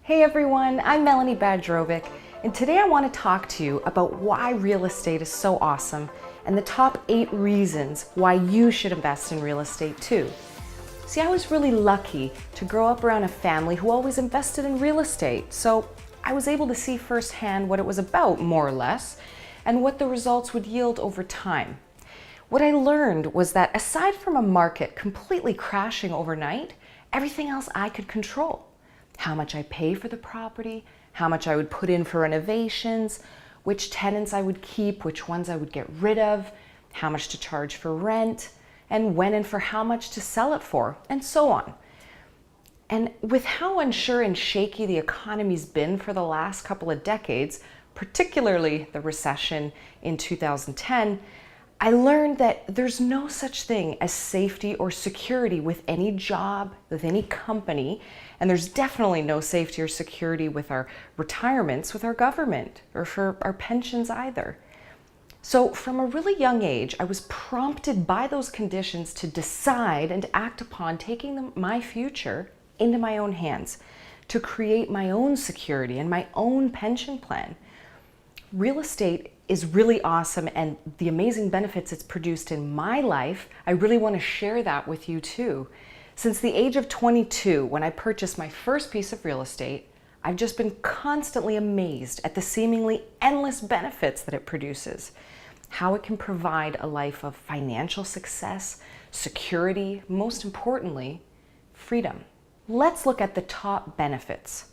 Hey everyone, I'm Melanie Bajrovic, and today I want to talk to you about why real estate is so awesome and the top 8 reasons why you should invest in real estate too. See, I was really lucky to grow up around a family who always invested in real estate, so I was able to see firsthand what it was about, more or less, and what the results would yield over time. What I learned was that aside from a market completely crashing overnight, everything else I could control. How much I pay for the property, how much I would put in for renovations, which tenants I would keep, which ones I would get rid of, how much to charge for rent, and when and for how much to sell it for, and so on. And with how unsure and shaky the economy's been for the last couple of decades, particularly the recession in 2010, I learned that there's no such thing as safety or security with any job, with any company, and there's definitely no safety or security with our retirements, with our government, or for our pensions either. So from a really young age, I was prompted by those conditions to decide and act upon taking my future into my own hands, to create my own security and my own pension plan. Real estate is really awesome, and the amazing benefits it's produced in my life, I really want to share that with you too. Since the age of 22, when I purchased my first piece of real estate, I've just been constantly amazed at the seemingly endless benefits that it produces. How it can provide a life of financial success, security, most importantly, freedom. Let's look at the top benefits.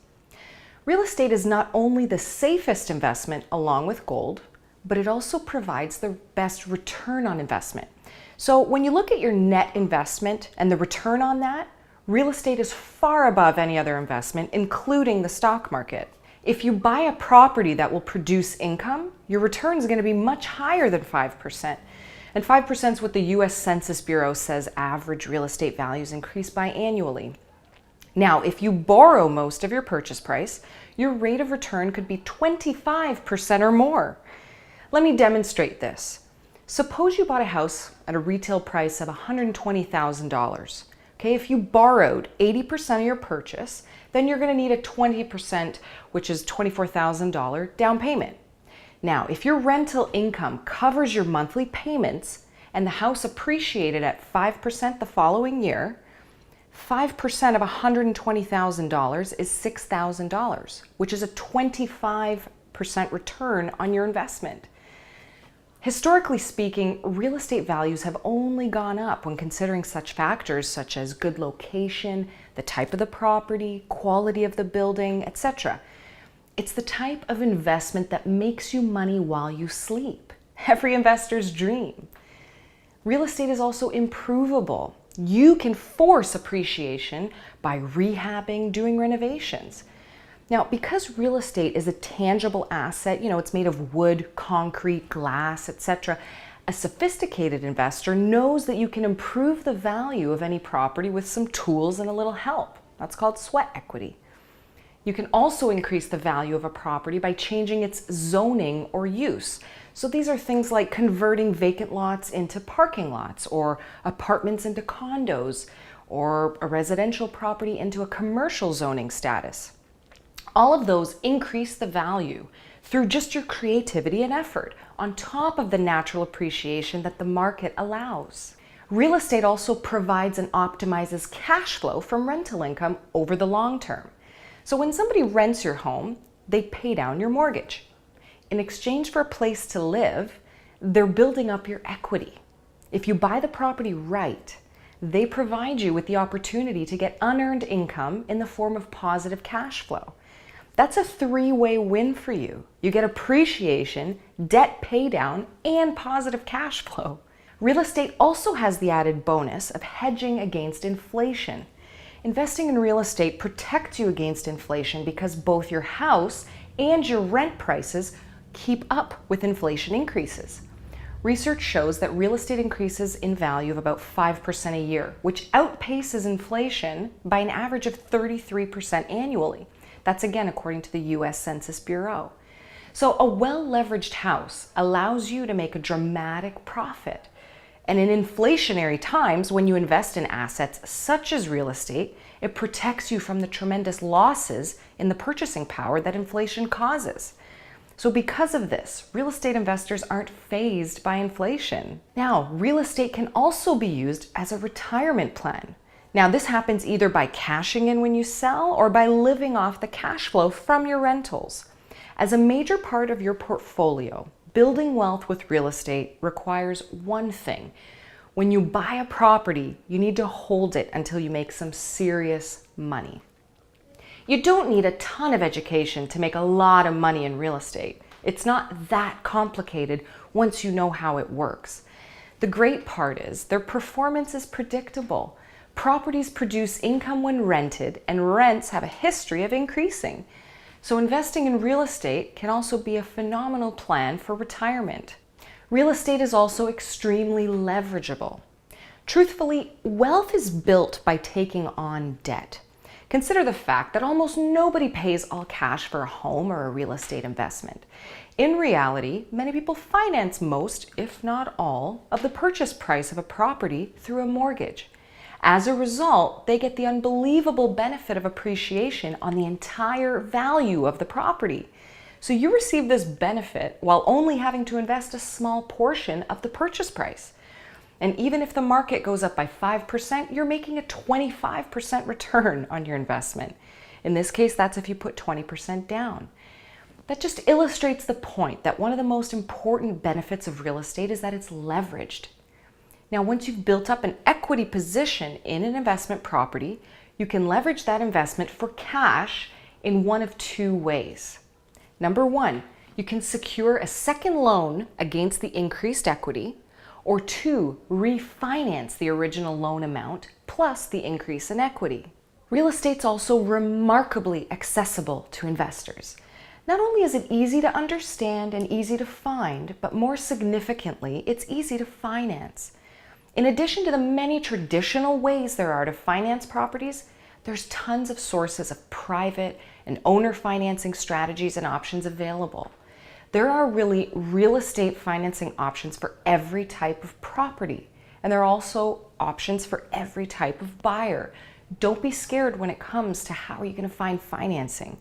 Real estate is not only the safest investment along with gold, but it also provides the best return on investment. So when you look at your net investment and the return on that, real estate is far above any other investment, including the stock market. If you buy a property that will produce income, your return is going to be much higher than 5%. And 5% is what the US Census Bureau says average real estate values increase by annually. Now, if you borrow most of your purchase price, your rate of return could be 25% or more. Let me demonstrate this. Suppose you bought a house at a retail price of $120,000. Okay, if you borrowed 80% of your purchase, then you're going to need a 20%, which is $24,000 down payment. Now, if your rental income covers your monthly payments and the house appreciated at 5% the following year, 5% of $120,000 is $6,000, which is a 25% return on your investment. Historically speaking, real estate values have only gone up when considering such factors such as good location, the type of the property, quality of the building, etc. It's the type of investment that makes you money while you sleep. Every investor's dream. Real estate is also improvable. You can force appreciation by rehabbing, doing renovations. Now, because real estate is a tangible asset, it's made of wood, concrete, glass, etc., a sophisticated investor knows that you can improve the value of any property with some tools and a little help. That's called sweat equity. You can also increase the value of a property by changing its zoning or use. So these are things like converting vacant lots into parking lots, or apartments into condos, or a residential property into a commercial zoning status. All of those increase the value through just your creativity and effort, on top of the natural appreciation that the market allows. Real estate also provides and optimizes cash flow from rental income over the long term. So when somebody rents your home, they pay down your mortgage. In exchange for a place to live, they're building up your equity. If you buy the property right, they provide you with the opportunity to get unearned income in the form of positive cash flow. That's a 3-way win for you. You get appreciation, debt pay down, and positive cash flow. Real estate also has the added bonus of hedging against inflation. Investing in real estate protects you against inflation because both your house and your rent prices keep up with inflation increases. Research shows that real estate increases in value of about 5% a year, which outpaces inflation by an average of 33% annually. That's again according to the US Census Bureau. So a well-leveraged house allows you to make a dramatic profit. And in inflationary times, when you invest in assets such as real estate, It protects you from the tremendous losses in the purchasing power that inflation causes. So because of this, real estate investors aren't fazed by inflation. Now, real estate can also be used as a retirement plan. Now, this happens either by cashing in when you sell or by living off the cash flow from your rentals. As a major part of your portfolio, building wealth with real estate requires one thing. When you buy a property, you need to hold it until you make some serious money. You don't need a ton of education to make a lot of money in real estate. It's not that complicated once you know how it works. The great part is their performance is predictable. Properties produce income when rented, and rents have a history of increasing. So investing in real estate can also be a phenomenal plan for retirement. Real estate is also extremely leverageable. Truthfully, wealth is built by taking on debt. Consider the fact that almost nobody pays all cash for a home or a real estate investment. In reality, many people finance most, if not all, of the purchase price of a property through a mortgage. As a result, they get the unbelievable benefit of appreciation on the entire value of the property. So you receive this benefit while only having to invest a small portion of the purchase price. And even if the market goes up by 5%, you're making a 25% return on your investment. In this case, that's if you put 20% down. That just illustrates the point that one of the most important benefits of real estate is that it's leveraged. Now, once you've built up an equity position in an investment property, you can leverage that investment for cash in one of two ways. Number one, you can secure a second loan against the increased equity, or two, refinance the original loan amount plus the increase in equity. Real estate's also remarkably accessible to investors. Not only is it easy to understand and easy to find, but more significantly, it's easy to finance. In addition to the many traditional ways there are to finance properties, there's tons of sources of private and owner financing strategies and options available. There are really real estate financing options for every type of property, and there are also options for every type of buyer. Don't be scared when it comes to how you're going to find financing.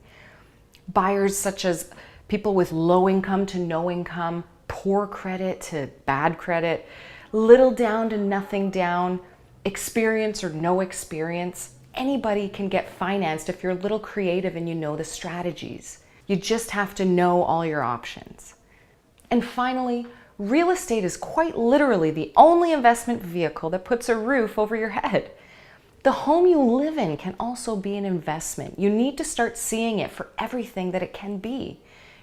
Buyers such as people with low income to no income, poor credit to bad credit, little down to nothing down, experience or no experience. Anybody can get financed if you're a little creative and you know the strategies. You just have to know all your options. And finally, real estate is quite literally the only investment vehicle that puts a roof over your head. The home you live in can also be an investment. You need to start seeing it for everything that it can be.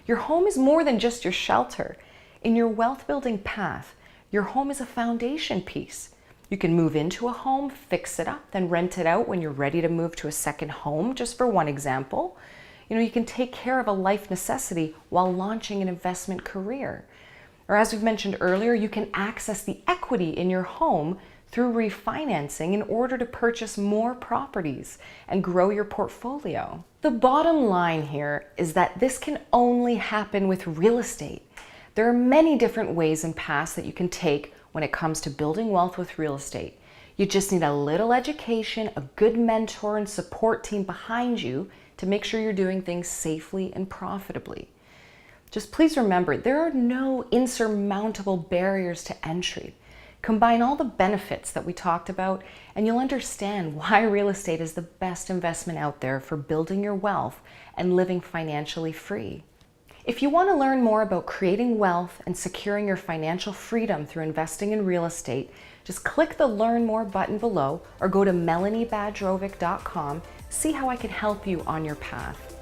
Your home is more than just your shelter. In your wealth building path, your home is a foundation piece. You can move into a home, fix it up, then rent it out when you're ready to move to a second home, just for one example. You can take care of a life necessity while launching an investment career. Or as we've mentioned earlier, you can access the equity in your home through refinancing in order to purchase more properties and grow your portfolio. The bottom line here is that this can only happen with real estate. There are many different ways and paths that you can take when it comes to building wealth with real estate. You just need a little education, a good mentor and support team behind you to make sure you're doing things safely and profitably. Just please remember, there are no insurmountable barriers to entry. Combine all the benefits that we talked about and you'll understand why real estate is the best investment out there for building your wealth and living financially free. If you want to learn more about creating wealth and securing your financial freedom through investing in real estate, just click the Learn More button below or go to melaniebajrovic.com. See how I can help you on your path.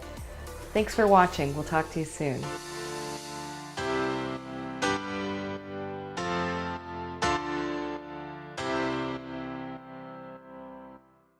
Thanks for watching. We'll talk to you soon.